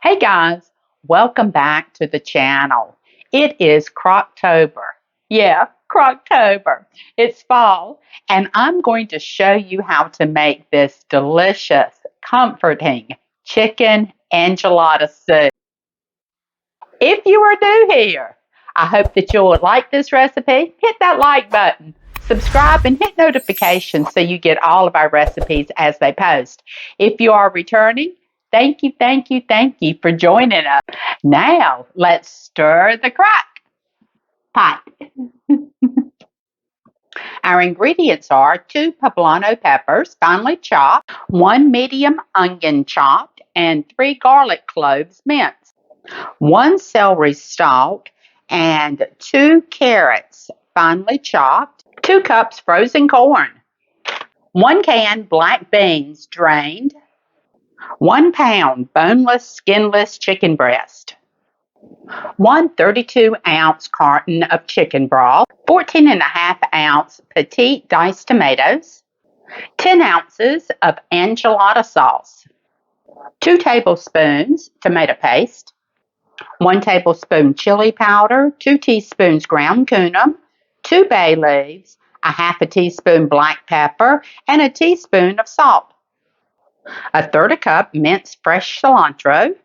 Hey guys, welcome back to the channel. It is Crocktober. Yeah, Crocktober. It's fall, and I'm going to show you how to make this delicious, comforting chicken enchilada soup. If you are new here, I hope that you'll like this recipe. Hit that like button, subscribe, and hit notifications so you get all of our recipes as they post. If you are returning, thank you for joining us. Now, let's stir the crock pot. Our ingredients are 2 poblano peppers, finely chopped, 1 medium onion chopped, and 3 garlic cloves minced, 1 celery stalk, and 2 carrots, finely chopped, 2 cups frozen corn, 1 can black beans drained, 1 pound boneless, skinless chicken breast, 1 32-ounce carton of chicken broth, 14.5-ounce petite diced tomatoes, 10 ounces of enchilada sauce, 2 tablespoons tomato paste, 1 tablespoon chili powder, 2 teaspoons ground cumin, 2 bay leaves, a half a teaspoon black pepper, and a teaspoon of salt. A third a cup minced fresh cilantro,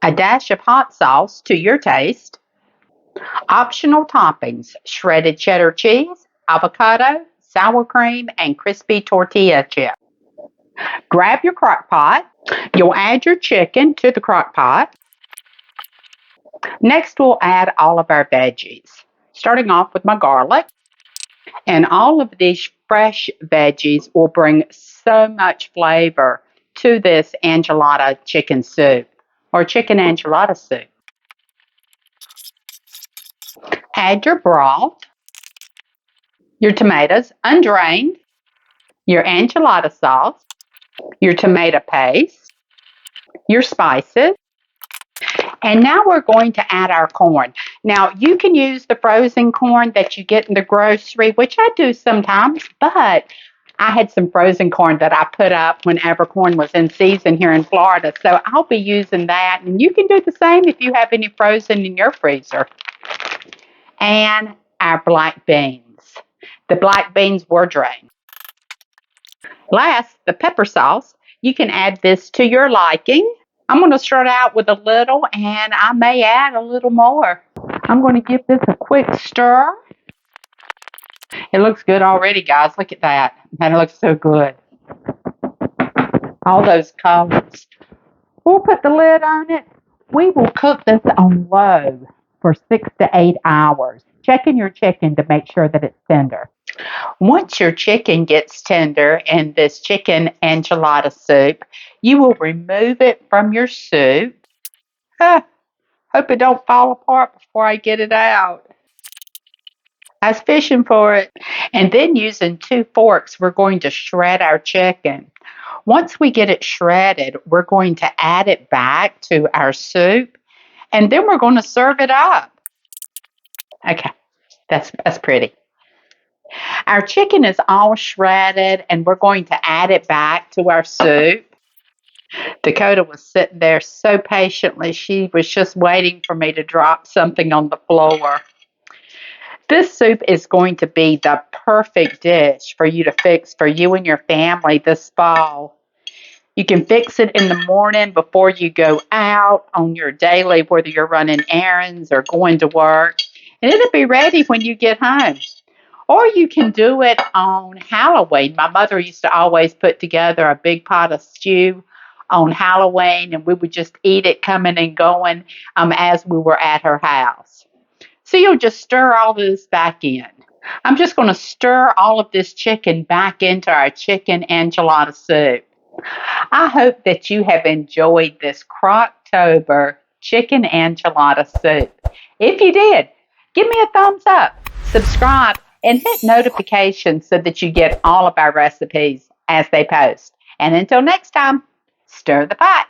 a dash of hot sauce to your taste, optional toppings, shredded cheddar cheese, avocado, sour cream, and crispy tortilla chips. Grab your crock pot. You'll add your chicken to the crock pot. Next, we'll add all of our veggies, starting off with my garlic. And all of these fresh veggies will bring so much flavor to this enchilada chicken soup or chicken enchilada soup. Add your broth, your tomatoes undrained, your enchilada sauce, your tomato paste, your spices, and now we're going to add our corn. Now, you can use the frozen corn that you get in the grocery, which I do sometimes, but I had some frozen corn that I put up whenever corn was in season here in Florida, so I'll be using that, and you can do the same if you have any frozen in your freezer. And our black beans. The black beans were drained. Last, the pepper sauce. You can add this to your liking. I'm going to start out with a little, and I may add a little more. I'm going to give this a quick stir. It looks good already, guys. Look at that. That looks so good. All those colors. We'll put the lid on it. We will cook this on low for 6 to 8 hours. Checking your chicken to make sure that it's tender. Once your chicken gets tender in this chicken enchilada soup, you will remove it from your soup. Hope it don't fall apart before I get it out. I was fishing for it. And then using 2 forks, we're going to shred our chicken. Once we get it shredded, we're going to add it back to our soup. And then we're going to serve it up. Okay, that's pretty. Our chicken is all shredded, and we're going to add it back to our soup. Dakota was sitting there so patiently. She was just waiting for me to drop something on the floor. This soup is going to be the perfect dish for you to fix for you and your family this fall. You can fix it in the morning before you go out on your daily, whether you're running errands or going to work, and it'll be ready when you get home. Or you can do it on Halloween. My mother used to always put together a big pot of stew on Halloween, and we would just eat it coming and going as we were at her house. So you'll just stir all this back in. I'm just going to stir all of this chicken back into our chicken enchilada soup. I hope that you have enjoyed this Crocktober chicken enchilada soup. If you did, give me a thumbs up, subscribe, and hit notifications so that you get all of our recipes as they post. And until next time, stir the pot.